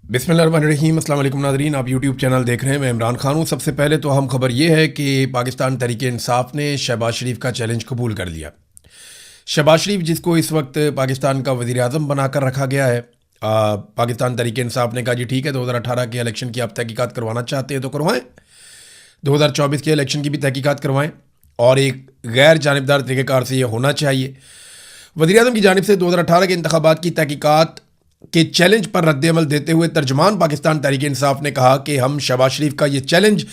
बिस्मिल्लाहिर्रहमानिर्रहीम। अस्सलाम वालेकुम नाज़रीन, आप यूट्यूब चैनल देख रहे हैं। मैं इमरान खान हूँ। सबसे पहले तो अहम खबर ये है कि पाकिस्तान तहरीक-ए-इंसाफ ने शहबाज शरीफ का चैलेंज कबूल कर लिया। शहबाज शरीफ, जिसको इस वक्त पाकिस्तान का वज़ीर-ए-आज़म बनाकर रखा गया है, पाकिस्तान तहरीक-ए-इंसाफ ने कहा जी ठीक है, 2018 के इलेक्शन की आप तहकीकात करवाना चाहते हैं तो करवाएं, 2024 के इलेक्शन की भी तहकीकात करवाएं, और एक गैर जानिबदार तरीक़ेकार से ये होना चाहिए। वज़ीर-ए-आज़म की जानिब से 2018 के इंतखाबात की तहकीकात के चैलेंज पर रद्द-ए-अमल देते हुए तर्जुमान पाकिस्तान तहरीक-ए-इंसाफ ने कहा कि हम शहबाज शरीफ का ये चैलेंज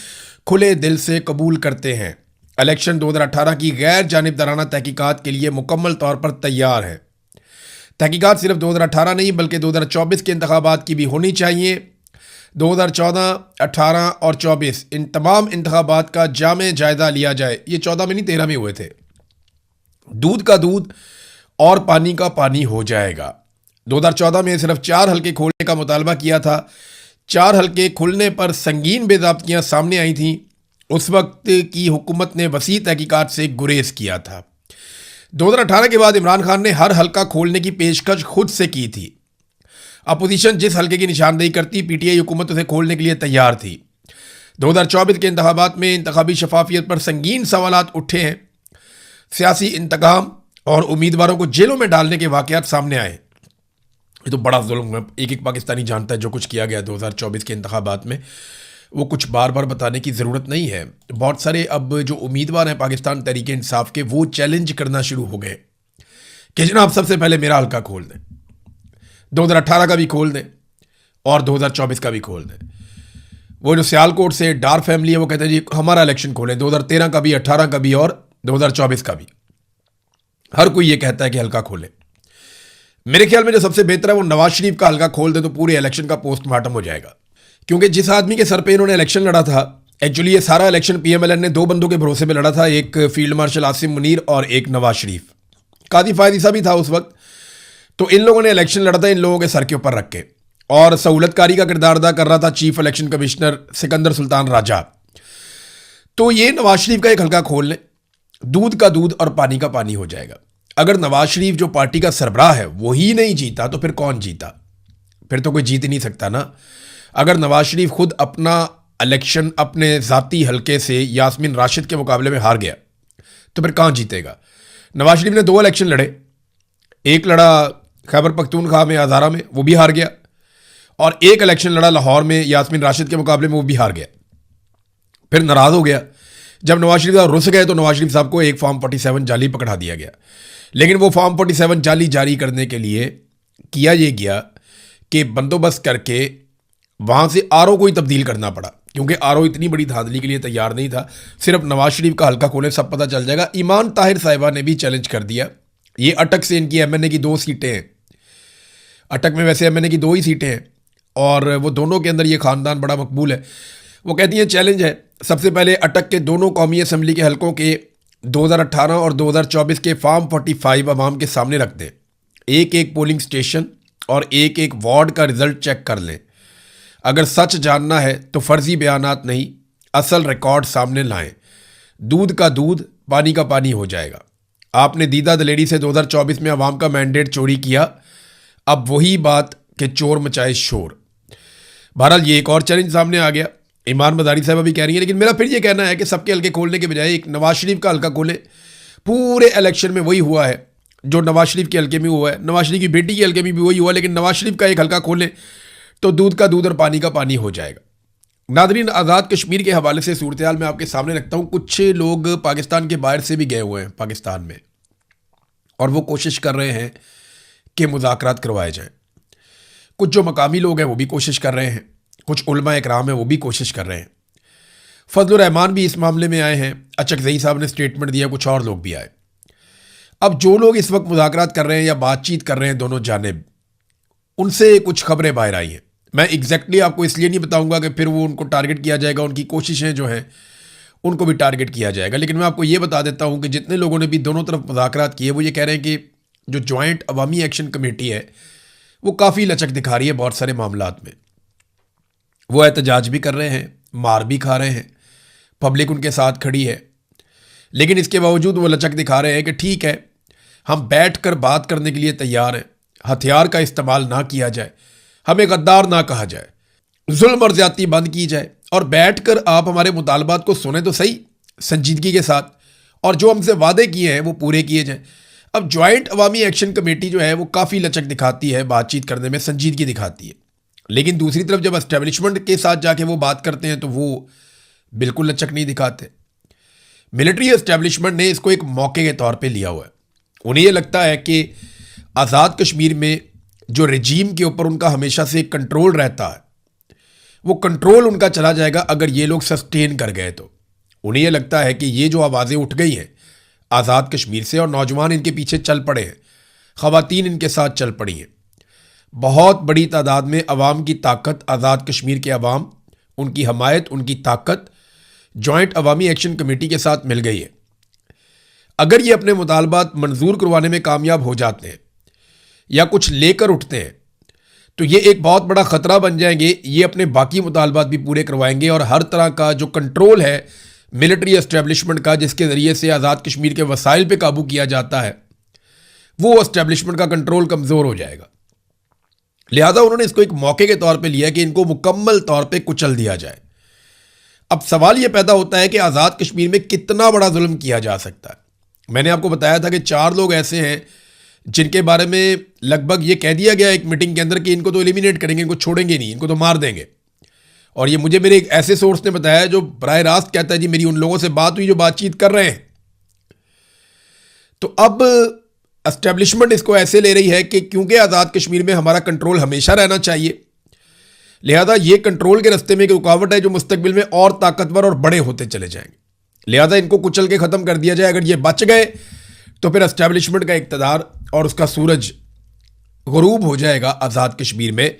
खुले दिल से कबूल करते हैं। इलेक्शन 2018 की गैर जानिबदाराना तहकीकात के लिए मुकम्मल तौर पर तैयार है। तहकीकात सिर्फ 2018 नहीं बल्कि 2024 के इंतखाबात की भी होनी चाहिए। 2014, 18 और 24 इन तमाम इंतखाबात का जामे जायजा लिया जाए। ये 14 में नहीं, 13 में हुए थे। दूध का दूध और पानी का पानी हो जाएगा। 2014 में सिर्फ 4 हल्के खोलने का मुतालबा किया था। 4 हल्के खुलने पर संगीन बेज़ाब्तियाँ सामने आई थीं। उस वक्त की हुकूमत ने वसी तहकीकात से गुरेज किया था। 2018 के बाद इमरान खान ने हर हल्का खोलने की पेशकश खुद से की थी। अपोजिशन जिस हल्के की निशानदेही करती, पीटीआई हुकूमत उसे खोलने के लिए तैयार थी। 2024 के इंतखाबात में इंतखाबी शफाफियत पर संगीन सवालात उठे हैं। सियासी इंतकाम और उम्मीदवारों को जेलों में डालने के वाक़यात सामने आए। ये तो बड़ा जुल्म है। एक एक पाकिस्तानी जानता है जो कुछ किया गया 2024 के इंतखाबात में। वो कुछ बार बार बताने की ज़रूरत नहीं है। बहुत सारे अब जो उम्मीदवार हैं पाकिस्तान तहरीक-ए-इंसाफ के, वो चैलेंज करना शुरू हो गए कि जनाब सबसे पहले मेरा हल्का खोल दें, 2018 का भी खोल दें और 2024 का भी खोल दें। वो जो सियालकोट से डार फैमिली है, वो कहते हैं जी हमारा इलेक्शन खोलें, 2013 का भी, 18 का भी और 2024 का भी। हर कोई ये कहता है कि हल्का खोलें। मेरे ख्याल में जो सबसे बेहतर है वो नवाज शरीफ का हल्का खोल दे तो पूरे इलेक्शन का पोस्टमार्टम हो जाएगा। क्योंकि जिस आदमी के सर पे इन्होंने इलेक्शन लड़ा था, एक्चुअली ये सारा इलेक्शन पीएमएलएन ने 2 बंदों के भरोसे पे लड़ा था, एक फील्ड मार्शल आसिम मुनीर और एक नवाज शरीफ। कादी फायद ईसा भी था उस वक्त। तो इन लोगों ने इलेक्शन लड़ा था इन लोगों के सर के ऊपर रख के, और सहूलतकारी का किरदार अदा कर रहा था chief election commissioner Sikandar Sultan Raja. तो ये नवाज शरीफ का एक हल्का खोल लें, दूध का दूध और पानी का पानी हो जाएगा। अगर नवाज शरीफ जो पार्टी का सरबराह है वही नहीं जीता तो फिर कौन जीता? फिर तो कोई जीत ही नहीं सकता ना। अगर नवाज शरीफ खुद अपना इलेक्शन अपने ज़ाती हल्के से यास्मीन राशिद के मुकाबले में हार गया तो फिर कहाँ जीतेगा? नवाज शरीफ ने 2 इलेक्शन लड़े। एक लड़ा खैबर पख्तूनख्वा में, हज़ारा में, वो भी हार गया, और एक इलेक्शन लड़ा लाहौर में यास्मीन राशिद के मुकाबले में, वो भी हार गया। फिर नाराज़ हो गया। जब नवाज शरीफ साहब रुस गए तो नवाज शरीफ साहब को एक फॉर्म 47 जाली पकड़ा दिया गया। लेकिन वो फॉर्म 47 जाली जारी करने के लिए किया ये गया कि बंदोबस्त करके वहाँ से आरओ को ही तब्दील करना पड़ा, क्योंकि आरओ इतनी बड़ी धांधली के लिए तैयार नहीं था। सिर्फ नवाज शरीफ का हल्का खोले सब पता चल जाएगा। ईमान ताहिर साहिबा ने भी चैलेंज कर दिया। ये अटक से इनकी एमएनए की 2 सीटें हैं। अटक में वैसे एमएनए की 2 ही सीटें हैं, और वो दोनों के अंदर ये ख़ानदान बड़ा मकबूल है। वो कहती हैं चैलेंज है, सबसे पहले अटक के दोनों कौमी असम्बली के हलकों के 2018 और 2024 के फॉर्म 45 अवाम के सामने रख दें। एक एक पोलिंग स्टेशन और एक एक वार्ड का रिजल्ट चेक कर लें। अगर सच जानना है तो फर्जी बयानात नहीं, असल रिकॉर्ड सामने लाएं। दूध का दूध, पानी का पानी हो जाएगा। आपने दीदा दलेरी से 2024 में अवाम का मैंडेट चोरी किया, अब वही बात कि चोर मचाए शोर। बहरहाल ये एक और चैलेंज सामने आ गया। ईमान मदारी साहब भी कह रही है, लेकिन मेरा फिर ये कहना है कि सबके हल्के खोलने के बजाय एक नवाज शरीफ का हल्का खोले। पूरे इलेक्शन में वही हुआ है जो नवाज शरीफ के हल्के में हुआ है, नवाज शरीफ की बेटी के हल्के में भी वही हुआ, लेकिन नवाज शरीफ का एक हल्का खोलें तो दूध का दूध और पानी का पानी हो जाएगा। नादरीन, आज़ाद कश्मीर के हवाले से सूरत हाल मैं आपके सामने रखता हूँ। कुछ लोग पाकिस्तान के बाहर से भी गए हुए हैं पाकिस्तान में, और वो कोशिश कर रहे हैं कि मुज़ाकरात करवाए जाएँ। कुछ जो मकामी लोग हैं वो भी कोशिश कर रहे हैं, कुछ उलमा इकराम है वो भी कोशिश कर रहे हैं। फजलुर रहमान भी इस मामले में आए हैं, अचकज़ई साहब ने स्टेटमेंट दिया, कुछ और लोग भी आए। अब जो लोग इस वक्त मुज़ाकरात कर रहे हैं या बातचीत कर रहे हैं दोनों जानिब, उनसे कुछ खबरें बाहर आई हैं। मैं एग्जैक्टली आपको इसलिए नहीं बताऊंगा कि फिर वो उनको टारगेट किया जाएगा, उनकी कोशिशें जो हैं उनको भी टारगेट किया जाएगा। लेकिन मैं आपको ये बता देता हूँ कि जितने लोगों ने भी दोनों तरफ मुज़ाकरात किए, वो ये कह रहे हैं कि जो जॉइंट अवामी एक्शन कमेटी है वो काफ़ी लचक दिखा रही है बहुत सारे मामलात में। वो एहतजाज भी कर रहे हैं, मार भी खा रहे हैं, पब्लिक उनके साथ खड़ी है, लेकिन इसके बावजूद वो लचक दिखा रहे हैं कि ठीक है, हम बैठ कर बात करने के लिए तैयार हैं, हथियार का इस्तेमाल ना किया जाए, हमें गद्दार ना कहा जाए, जुल्म और ज्यादती बंद की जाए और बैठकर आप हमारे मुतालबात को सुने तो सही संजीदगी के साथ, और जो हमसे वादे किए हैं वो पूरे किए जाएं। अब ज्वाइंट अवामी एक्शन कमेटी जो है वो काफ़ी लचक दिखाती है, बातचीत करने में संजीदगी दिखाती है, लेकिन दूसरी तरफ जब एस्टेब्लिशमेंट के साथ जाके वो बात करते हैं तो वो बिल्कुल लचक नहीं दिखाते। मिलिट्री एस्टेब्लिशमेंट ने इसको एक मौके के तौर पे लिया हुआ है। उन्हें ये लगता है कि आज़ाद कश्मीर में जो रजीम के ऊपर उनका हमेशा से कंट्रोल रहता है, वो कंट्रोल उनका चला जाएगा अगर ये लोग सस्टेन कर गए तो। उन्हें ये लगता है कि ये जो आवाज़ें उठ गई हैं आज़ाद कश्मीर से और नौजवान इनके पीछे चल पड़े हैं, ख़वातीन इनके साथ चल पड़ी हैं, बहुत बड़ी तादाद में अवाम की ताकत, आज़ाद कश्मीर के अवाम, उनकी हमायत, उनकी ताकत जॉइंट अवामी एक्शन कमेटी के साथ मिल गई है। अगर ये अपने मुतालबात मंजूर करवाने में कामयाब हो जाते हैं या कुछ लेकर उठते हैं तो ये एक बहुत बड़ा ख़तरा बन जाएंगे। ये अपने बाकी मुतालबात भी पूरे करवाएंगे और हर तरह का जो कंट्रोल है मिलिट्री एस्टेब्लिशमेंट का, जिसके ज़रिए से आज़ाद कश्मीर के वसाइल पे काबू किया जाता है, वो एस्टेब्लिशमेंट का कंट्रोल कमज़ोर हो जाएगा। लिहाजा उन्होंने इसको एक मौके के तौर पे लिया कि इनको मुकम्मल तौर पे कुचल दिया जाए। अब सवाल ये पैदा होता है कि आज़ाद कश्मीर में कितना बड़ा जुल्म किया जा सकता है। मैंने आपको बताया था कि 4 लोग ऐसे हैं जिनके बारे में लगभग ये कह दिया गया एक मीटिंग के अंदर कि इनको तो एलिमिनेट करेंगे, इनको छोड़ेंगे नहीं, इनको तो मार देंगे। और ये मुझे मेरे एक ऐसे सोर्स ने बताया जो बराह रास्त कहता है जी मेरी उन लोगों से बात हुई जो बातचीत कर रहे हैं। तो अब एस्टेब्लिशमेंट इसको ऐसे ले रही है कि क्योंकि आज़ाद कश्मीर में हमारा कंट्रोल हमेशा रहना चाहिए, लिहाजा ये कंट्रोल के रास्ते में एक रुकावट है जो मुस्तकबिल में और ताकतवर और बड़े होते चले जाएंगे। लिहाजा इनको कुचल के ख़त्म कर दिया जाए। अगर ये बच गए तो फिर एस्टेब्लिशमेंट का इक़्तिदार और उसका सूरज गुरूब हो जाएगा आज़ाद कश्मीर में,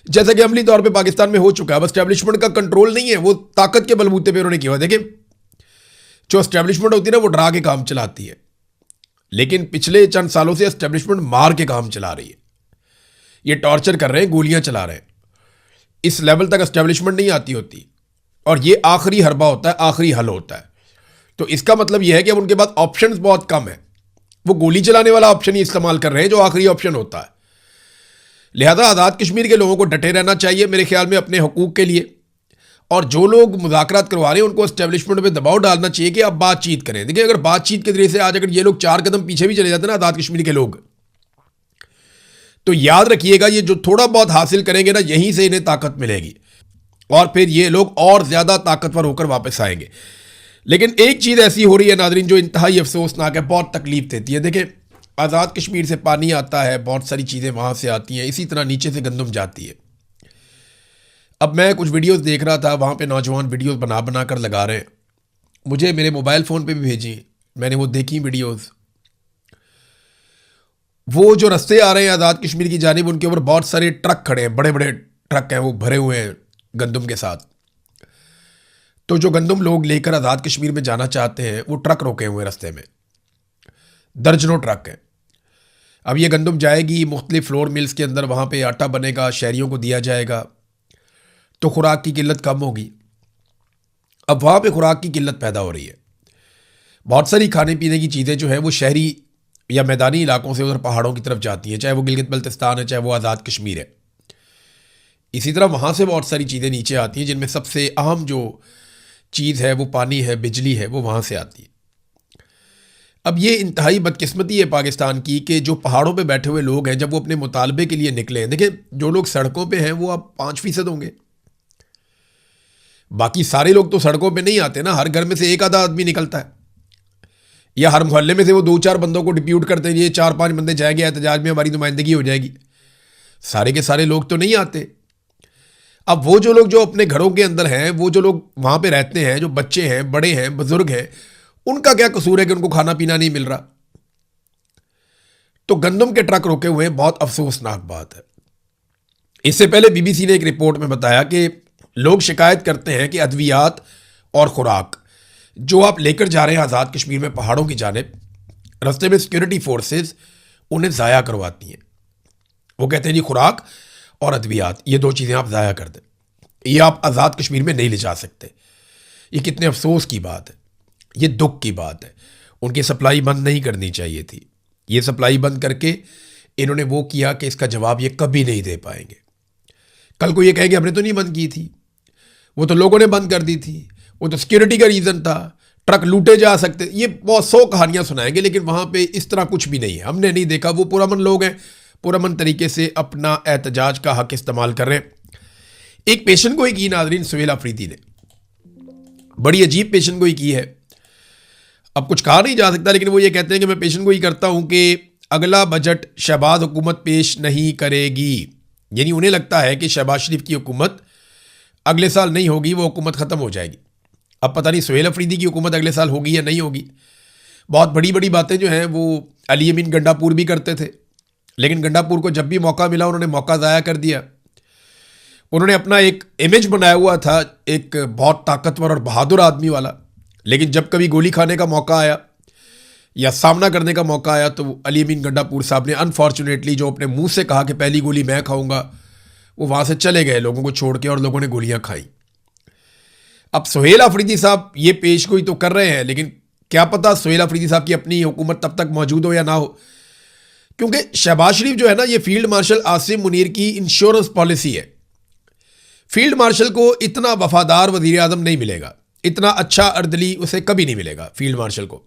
जैसा कि अमली तौर पे पाकिस्तान में हो चुका है। अब एस्टेब्लिशमेंट का कंट्रोल नहीं है, वो ताकत के बलबूते पे उन्होंने किया। देखिए जो एस्टेब्लिशमेंट होती है ना वो डरा के काम चलाती है, लेकिन पिछले चंद सालों से एस्टेब्लिशमेंट मार के काम चला रही है। ये टॉर्चर कर रहे हैं, गोलियां चला रहे हैं। इस लेवल तक एस्टेब्लिशमेंट नहीं आती होती और ये आखिरी हरबा होता है, आखिरी हल होता है। तो इसका मतलब यह है कि अब उनके पास ऑप्शंस बहुत कम है, वो गोली चलाने वाला ऑप्शन ही इस्तेमाल कर रहे हैं जो आखिरी ऑप्शन होता है। लिहाजा आज़ाद कश्मीर के लोगों को डटे रहना चाहिए मेरे ख्याल में अपने हकूक़ के लिए, और जो लोग मुज़ाकरात करवा रहे हैं उनको एस्टेब्लिशमेंट पे दबाव डालना चाहिए कि आप बातचीत करें। देखिए अगर बातचीत के जरिए से आज अगर ये लोग 4 कदम पीछे भी चले जाते हैं ना आज़ाद कश्मीर के लोग, तो याद रखिएगा ये जो थोड़ा बहुत हासिल करेंगे ना यहीं से इन्हें ताकत मिलेगी और फिर ये लोग और ज़्यादा ताकतवर होकर वापस आएंगे। लेकिन एक चीज़ ऐसी हो रही है नाज़रीन जो इंतहाई अफसोसनाक है, बहुत तकलीफ देती है। देखिए आज़ाद कश्मीर से पानी आता है, बहुत सारी चीज़ें वहाँ से आती हैं, इसी तरह नीचे से गंदम जाती है। अब मैं कुछ वीडियोस देख रहा था, वहाँ पे नौजवान वीडियोस बना बना कर लगा रहे हैं, मुझे मेरे मोबाइल फ़ोन पे भी भेजी, मैंने वो देखी वीडियोस। वो जो रास्ते आ रहे हैं आज़ाद कश्मीर की जानिब, उनके ऊपर बहुत सारे ट्रक खड़े हैं, बड़े बड़े ट्रक हैं, वो भरे हुए हैं गंदम के साथ। तो जो गंदम लोग लेकर आज़ाद कश्मीर में जाना चाहते हैं वो ट्रक रोके हुए रास्ते में, दर्जनों ट्रक हैं। अब ये गंदम जाएगी मुख्तलिफ फ्लोर मिल्स के अंदर, वहाँ पे आटा बनेगा, शहरियों को दिया जाएगा, तो खुराक की किल्लत कम होगी। अब वहाँ पे खुराक की किल्लत पैदा हो रही है। बहुत सारी खाने पीने की चीज़ें जो हैं वो शहरी या मैदानी इलाकों से उधर पहाड़ों की तरफ जाती हैं, चाहे वो गिलगित बल्तिस्तान है, चाहे वो आज़ाद कश्मीर है। इसी तरह वहाँ से बहुत सारी चीज़ें नीचे आती हैं, जिनमें सबसे अहम जो चीज़ है वो पानी है, बिजली है, वो वहाँ से आती है। अब ये इंतहाई बदकिस्मती है पाकिस्तान की कि जो पहाड़ों पे बैठे हुए लोग हैं, जब वो अपने मुतालबे के लिए निकले हैं, देखिए जो लोग सड़कों पे हैं वो अब 5% होंगे, बाकी सारे लोग तो सड़कों पे नहीं आते ना। हर घर में से एक आधा आदमी निकलता है, या हर मोहल्ले में से वो 2-4 बंदों को डिप्यूट करते हैं, ये 4-5 बंदे जाएंगे एहतजाज में, हमारी नुमाइंदगी हो जाएगी। सारे के सारे लोग तो नहीं आते। अब वो जो लोग जो अपने घरों के अंदर हैं, वो जो लोग वहाँ पे रहते हैं, जो बच्चे हैं, बड़े हैं, बुजुर्ग हैं, उनका क्या कसूर है कि उनको खाना पीना नहीं मिल रहा। तो गंदम के ट्रक रोके हुए, बहुत अफसोसनाक बात है। इससे पहले बीबीसी ने एक रिपोर्ट में बताया कि लोग शिकायत करते हैं कि अद्वियात और खुराक जो आप लेकर जा रहे हैं आज़ाद कश्मीर में पहाड़ों की जानिब, रास्ते में सिक्योरिटी फोर्सेस उन्हें ज़ाया करवाती हैं। वो कहते हैं जी खुराक और अद्वियात ये 2 चीज़ें आप ज़ाया कर दें, ये आप आज़ाद कश्मीर में नहीं ले जा सकते। ये कितने अफसोस की बात है, ये दुख की बात है। उनकी सप्लाई बंद नहीं करनी चाहिए थी। ये सप्लाई बंद करके इन्होंने वो किया कि इसका जवाब ये कभी नहीं दे पाएंगे। कल को ये कहेंगे हमने तो नहीं बंद की थी, वो तो लोगों ने बंद कर दी थी, वो तो सिक्योरिटी का रीज़न था, ट्रक लूटे जा सकते, ये बहुत 100 कहानियां सुनाएंगे, लेकिन वहां पे इस तरह कुछ भी नहीं है। हमने नहीं देखा। वो पुरअमन लोग हैं, पुरअमन तरीके से अपना एहतजाज का हक इस्तेमाल कर रहे हैं। एक पेशन गोई की नाज़रीन सुहेल अफरीदी ने, बड़ी अजीब पेशन गोई की है। अब कुछ कहा नहीं जा सकता, लेकिन वो ये कहते हैं कि मैं पेशन गोई करता हूं कि अगला बजट शहबाज हुकूमत पेश नहीं करेगी। यानी उन्हें लगता है कि शहबाज शरीफ की हुकूमत अगले साल नहीं होगी, वो हुकूमत ख़त्म हो जाएगी। अब पता नहीं सुहेल अफरीदी की हुकूमत अगले साल होगी या नहीं होगी। बहुत बड़ी बड़ी बातें जो हैं वो अली अमीन गंडापुर भी करते थे, लेकिन गंडापुर को जब भी मौका मिला उन्होंने मौका ज़ाया कर दिया। उन्होंने अपना एक इमेज बनाया हुआ था, एक बहुत ताकतवर और बहादुर आदमी वाला, लेकिन जब कभी गोली खाने का मौका आया या सामना करने का मौका आया तो अली अमीन गंडापुर साहब ने अनफॉर्चुनेटली जो अपने मुंह से कहा कि पहली गोली मैं खाऊंगा, वो वहाँ से चले गए लोगों को छोड़ के, और लोगों ने गोलियां खाई। अब सुहेल अफरीदी साहब ये पेशगोई तो कर रहे हैं, लेकिन क्या पता सुहेल अफरीदी साहब की अपनी हुकूमत तब तक मौजूद हो या ना हो, क्योंकि शहबाज शरीफ जो है ना, ये फील्ड मार्शल आसिम मुनीर की इंश्योरेंस पॉलिसी है। फील्ड मार्शल को इतना वफादार वजीर आजम नहीं मिलेगा, इतना अच्छा अर्दली उसे कभी नहीं मिलेगा फील्ड मार्शल को।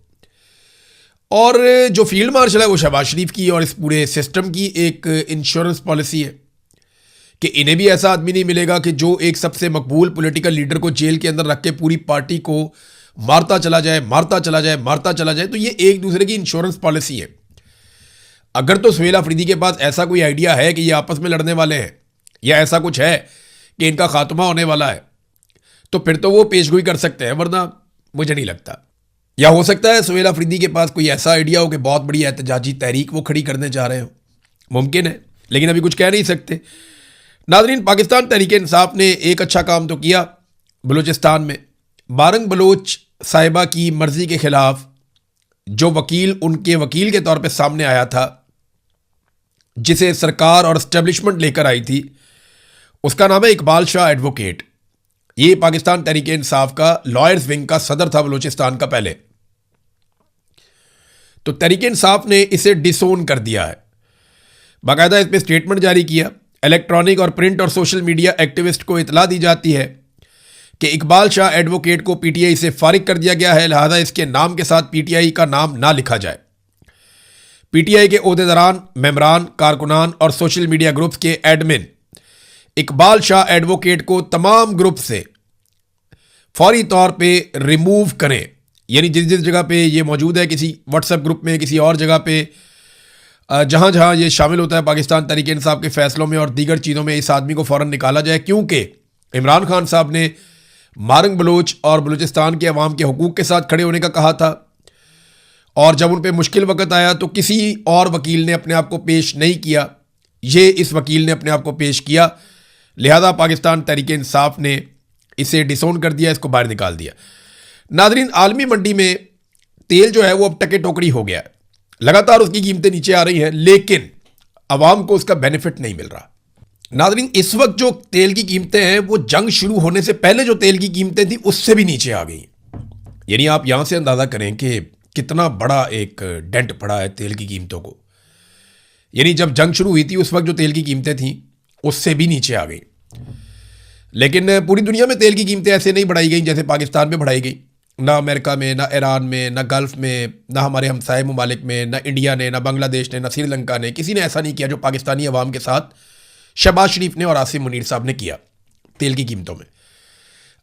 और जो फील्ड मार्शल है वो शहबाज शरीफ की और इस पूरे सिस्टम की एक इंश्योरेंस पॉलिसी है कि इन्हें भी ऐसा आदमी नहीं मिलेगा कि जो एक सबसे मकबूल पॉलिटिकल लीडर को जेल के अंदर रख के पूरी पार्टी को मारता चला जाए, मारता चला जाए, मारता चला जाए। तो ये एक दूसरे की इंश्योरेंस पॉलिसी है। अगर तो सुहेल अफरीदी के पास ऐसा कोई आइडिया है कि ये आपस में लड़ने वाले हैं, या ऐसा कुछ है कि इनका खात्मा होने वाला है, तो फिर तो वो पेशगोई कर सकते हैं, वरना मुझे नहीं लगता। या हो सकता है सुहेल अफरीदी के पास कोई ऐसा आइडिया हो कि बहुत बड़ी एहतजाजी तहरीक वो खड़ी करने जा रहे हो, मुमकिन है, लेकिन अभी कुछ कह नहीं सकते। नाज़रीन, पाकिस्तान तहरीक इंसाफ ने एक अच्छा काम तो किया बलूचिस्तान में। बारंग बलोच साहिबा की मर्जी के खिलाफ जो वकील उनके वकील के तौर पे सामने आया था, जिसे सरकार और एस्टेब्लिशमेंट लेकर आई थी, उसका नाम है इकबाल शाह एडवोकेट। ये पाकिस्तान तहरीक इंसाफ का लॉयर्स विंग का सदर था बलूचिस्तान का पहले। तो तहरीक इंसाफ ने इसे डिसोन कर दिया है, बाकायदा इस पर स्टेटमेंट जारी किया। इलेक्ट्रॉनिक और प्रिंट और सोशल मीडिया एक्टिविस्ट को इतला दी जाती है कि इकबाल शाह एडवोकेट को पीटीआई से फारिग कर दिया गया है, लिहाजा इसके नाम के साथ पीटीआई का नाम ना लिखा जाए। पीटीआई के ओहदेदारान, मेंबरान, कारकुनान और सोशल मीडिया ग्रुप्स के एडमिन इकबाल शाह एडवोकेट को तमाम ग्रुप से फौरी तौर पे रिमूव करें। यानी जिस जिस जगह पे ये मौजूद है, किसी व्हाट्सएप ग्रुप में, किसी और जगह पे, जहाँ जहाँ ये शामिल होता है पाकिस्तान तहरीक इंसाफ के फैसलों में और दीगर चीज़ों में, इस आदमी को फ़ौरन निकाला जाए। क्योंकि इमरान खान साहब ने मारंग बलोच और बलूचिस्तान के अवाम के हुकूक के साथ खड़े होने का कहा था, और जब उन पर मुश्किल वक्त आया तो किसी और वकील ने अपने आप को पेश नहीं किया, ये इस वकील ने अपने आप को पेश किया। लिहाजा पाकिस्तान तहरीक इंसाफ ने इसे डिसोन कर दिया, इसको बाहर निकाल दिया। नाजरीन, आलमी मंडी में तेल जो है वो अब टके टोकरी हो गया है, लगातार उसकी कीमतें नीचे आ रही हैं, लेकिन अवाम को उसका बेनिफिट नहीं मिल रहा। नाजरीन, इस वक्त जो तेल की कीमतें हैं वो जंग शुरू होने से पहले जो तेल की कीमतें थी उससे भी नीचे आ गई। यानी आप यहां से अंदाजा करें कि कितना बड़ा एक डेंट पड़ा है तेल की कीमतों को। यानी जब जंग शुरू हुई थी उस वक्त जो तेल की कीमतें थी उससे भी नीचे आ गई। लेकिन पूरी दुनिया में तेल की कीमतें ऐसे नहीं बढ़ाई गई जैसे पाकिस्तान में बढ़ाई गई। ना अमेरिका में, ना ईरान में, ना गल्फ़ में, ना हमारे हमसाए ममालिक में, ना इंडिया ने, ना बांग्लादेश ने, ना श्रीलंका ने, किसी ने ऐसा नहीं किया जो पाकिस्तानी अवाम के साथ शहबाज शरीफ ने और आसिम मुनीर साहब ने किया तेल की कीमतों में।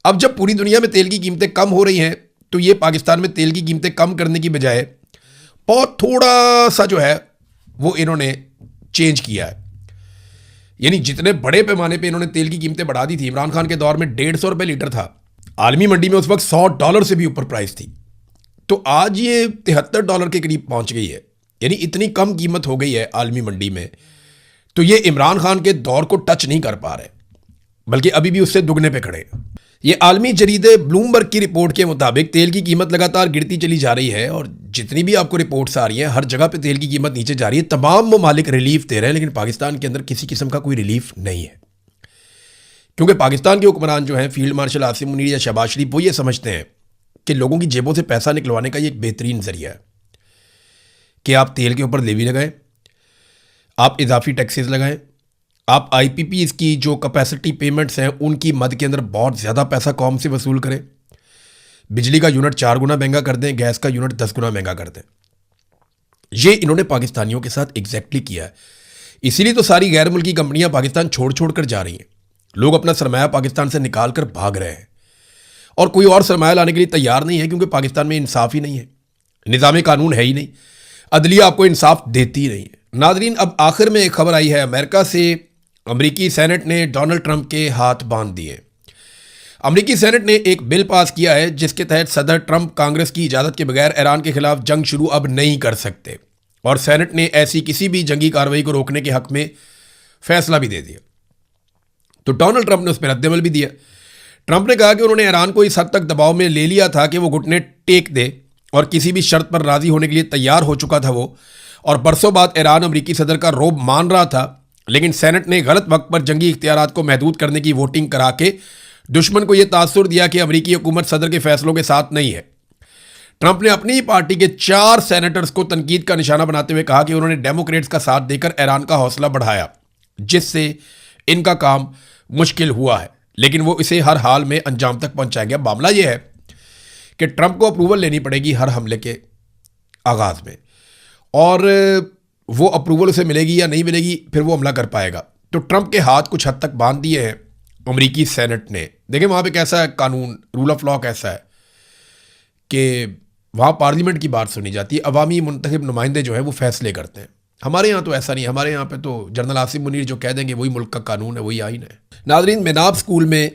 अब जब पूरी दुनिया में तेल की कीमतें कम हो रही हैं तो ये पाकिस्तान में तेल की कीमतें कम करने की बजाय बहुत थोड़ा सा जो है वो इन्होंने चेंज किया है। यानी जितने बड़े पैमाने पे इन्होंने तेल की कीमतें बढ़ा दी थी, इमरान खान के दौर में 150 रुपये लीटर था, आलमी मंडी में उस वक्त $100 से भी ऊपर प्राइस थी, तो आज ये $73 के करीब पहुंच गई है। यानी इतनी कम कीमत हो गई है आलमी मंडी में, तो ये इमरान खान के दौर को टच नहीं कर पा रहे, बल्कि अभी भी उससे दुगने पे खड़े हैं। ये आलमी जरीदे ब्लूमबर्ग की रिपोर्ट के मुताबिक तेल की कीमत लगातार गिरती चली जा रही है, और जितनी भी आपको रिपोर्ट्स आ रही हैं हर जगह पे तेल की कीमत नीचे जा रही है। तमाम ममालिक रिलीफ दे रहे हैं, लेकिन पाकिस्तान के अंदर किसी किस्म का कोई रिलीफ नहीं है, क्योंकि पाकिस्तान के हुक्मरान जो हैं, फील्ड मार्शल आसिम मुनीर या शहबाज शरीफ, वो ये समझते हैं कि लोगों की जेबों से पैसा निकलवाने का ये एक बेहतरीन जरिया है कि आप तेल के ऊपर लेवी लगाएं, आप इजाफी टैक्सेस लगाएं, आप आईपीपीज़ की जो कैपेसिटी पेमेंट्स हैं उनकी मद के अंदर बहुत ज़्यादा पैसा कौम से वसूल करें, बिजली का यूनिट 4 गुना महंगा कर दें, गैस का यूनिट 10 गुना महंगा कर दें। ये इन्होंने पाकिस्तानियों के साथ एग्जैक्टली किया है। इसीलिए तो सारी गैर मुल्की कंपनियां पाकिस्तान छोड़ छोड़ कर जा रही हैं। लोग अपना सरमाया पाकिस्तान से निकाल कर भाग रहे हैं और कोई और सरमाया लाने के लिए तैयार नहीं है, क्योंकि पाकिस्तान में इंसाफ ही नहीं है, निज़ाम कानून है ही नहीं, अदलिया आपको इंसाफ देती ही नहीं है। नादरीन, अब आखिर में एक खबर आई है अमेरिका से। अमरीकी सेनेट ने डोनाल्ड ट्रंप के हाथ बांध दिए। अमरीकी सेनेट ने एक बिल पास किया है जिसके तहत सदर ट्रंप कांग्रेस की इजाज़त के बगैर ईरान के खिलाफ जंग शुरू अब नहीं कर सकते, और सेनेट ने ऐसी किसी भी जंगी कार्रवाई को रोकने के हक में फैसला भी दे दिया। तो डोनाल्ड ट्रंप ने उस पर रद्दमल भी दिया। ट्रंप ने कहा कि उन्होंने ईरान को इस हद तक दबाव में ले लिया था कि वो घुटने टेक दे और किसी भी शर्त पर राजी होने के लिए तैयार हो चुका था वो, और बरसों बाद ईरान अमरीकी सदर का रोब मान रहा था, लेकिन सेनेट ने गलत वक्त पर जंगी इख्तियारात को महदूद करने की वोटिंग करा के दुश्मन को यह तासुर दिया कि अमरीकी हुकूमत सदर के फैसलों के साथ नहीं है। ट्रंप ने अपनी ही पार्टी के 4 सेनेटर्स को तनकीद का निशाना बनाते हुए कहा कि उन्होंने डेमोक्रेट्स का साथ देकर ईरान का हौसला बढ़ाया, जिससे इनका काम मुश्किल हुआ है, लेकिन वो इसे हर हाल में अंजाम तक पहुंचाया गया। मामला यह है कि ट्रंप को अप्रूवल लेनी पड़ेगी हर हमले के आगाज में, और वो अप्रूवल उसे मिलेगी या नहीं मिलेगी, फिर वो हमला कर पाएगा। तो ट्रंप के हाथ कुछ हद तक बांध दिए हैं अमरीकी सेनेट ने। देखें वहाँ पे कैसा है कानून, रूल ऑफ लॉ कैसा है कि वहाँ पार्लियामेंट की बात सुनी जाती है, अवामी मुंतखब नुमाइंदे जो है वो फैसले करते हैं। हमारे यहाँ तो ऐसा नहीं, हमारे यहाँ पे तो जनरल आसिम मुनीर जो कह देंगे वही मुल्क का कानून है, वही आइन है। नादरीन, मेनाब स्कूल में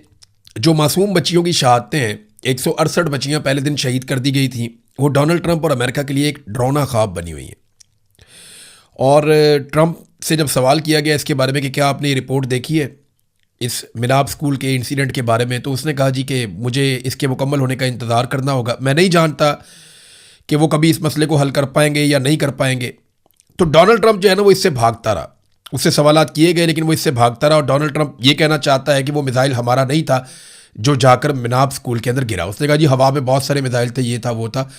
जो मासूम बच्चियों की शहादतें हैं, 168 बच्चियाँ पहले दिन शहीद कर दी गई थी, वो डोनाल्ड ट्रंप और अमेरिका के लिए एक डरावना ख्वाब बनी हुई है। और ट्रंप से जब सवाल किया गया इसके बारे में कि क्या आपने ये रिपोर्ट देखी है इस मिनाब स्कूल के इंसिडेंट के बारे में, तो उसने कहा जी कि मुझे इसके मुकम्मल होने का इंतज़ार करना होगा, मैं नहीं जानता कि वो कभी इस मसले को हल कर पाएंगे या नहीं कर पाएंगे। तो डोनाल्ड ट्रंप जो है ना वो इससे भागता रहा, उससे सवालात किए गए लेकिन वो इससे भागता रहा, और डोनाल्ड ट्रंप ये कहना चाहता है कि वो मिसाइल हमारा नहीं था जो जाकर मिनाब स्कूल के अंदर गिरा। उसने कहा जी हवा में बहुत सारे मिसाइल थे, ये था वो था,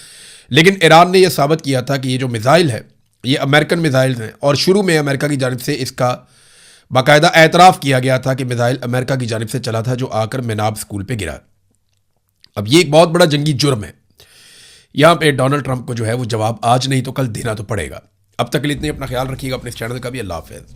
लेकिन ईरान ने यह साबित किया था कि ये जो मिसाइल है ये अमेरिकन मिसाइल हैं, और शुरू में अमेरिका की जानिब से इसका बाकायदा एतराफ़ किया गया था कि मिसाइल अमेरिका की जानिब से चला था जो आकर मिनाब स्कूल पे गिरा। अब ये एक बहुत बड़ा जंगी जुर्म है। यहाँ पे डोनाल्ड ट्रंप को जो है वो जवाब आज नहीं तो कल देना तो पड़ेगा। अब तक के लिए इतने, अपना ख्याल रखिएगा, अपने इस चैनल का भी। अल्लाह हाफ़िज़।